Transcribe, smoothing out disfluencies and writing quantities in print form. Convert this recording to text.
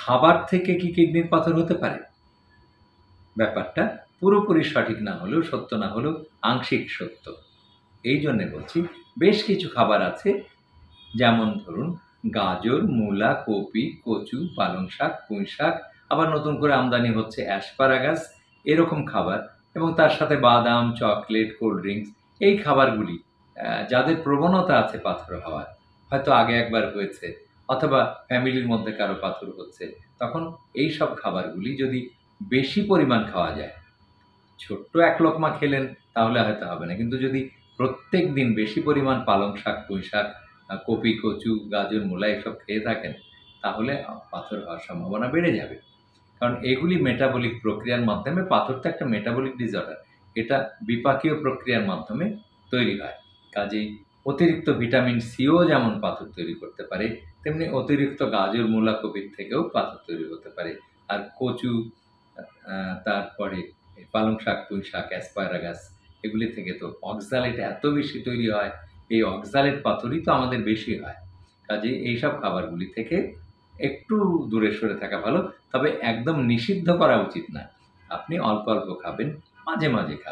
খাবার থেকে কি কিডনির পাথর হতে পারে? ব্যাপারটা পুরোপুরি সঠিক না হলেও, সত্য না হলেও আংশিক সত্য। এই জন্যে বলছি, বেশ কিছু খাবার আছে, যেমন ধরুন গাজর, মূলা, কপি, কচু, পালং শাক, পুঁই শাক, আবার নতুন করে আমদানি হচ্ছে অ্যাসপারাগাস, এরকম খাবার, এবং তার সাথে বাদাম, চকলেট, কোল্ড ড্রিঙ্কস, এই খাবারগুলি যাদের প্রবণতা আছে পাথর হওয়ার, হয়তো আগে একবার হয়েছে অথবা ফ্যামিলির মধ্যে কারো পাথর হচ্ছে, তখন এই সব খাবারগুলি যদি বেশি পরিমাণ খাওয়া যায়, ছোট্ট এক লোকমা খেলেন তাহলে হয়তো হবে না, কিন্তু যদি প্রত্যেক দিন বেশি পরিমাণ পালং শাক, পুঁই শাক, কপি, কচু, গাজর, মূলা এসব খেয়ে থাকেন, তাহলে পাথর হওয়ার সম্ভাবনা বেড়ে যাবে। কারণ এগুলি মেটাবলিক প্রক্রিয়ার মাধ্যমে, পাথর তো একটা মেটাবলিক ডিসঅর্ডার, এটা বিপাকীয় প্রক্রিয়ার মাধ্যমে তৈরি হয়। কাজেই অতিরিক্ত ভিটামিন সিও যেমন পাথর তৈরি করতে পারে, তেমনি অতিরিক্ত গাজর, মূলা, কপির থেকেও পাথর তৈরি হতে পারে। আর কচু, তারপরে পালং শাক, পুঁই শাক, অ্যাসপারাগাস, এগুলি থেকে তো অক্সালেট এত বেশি তৈরি হয়, এই অক্সালেট পাথরই তো আমাদের বেশি হয়। কাজেই এইসব খাবারগুলি থেকে একটু দূরে সরে থাকা ভালো, তবে একদম নিষিদ্ধ করা উচিত না। আপনি অল্প অল্প খাবেন, মাঝে মাঝে খাবেন।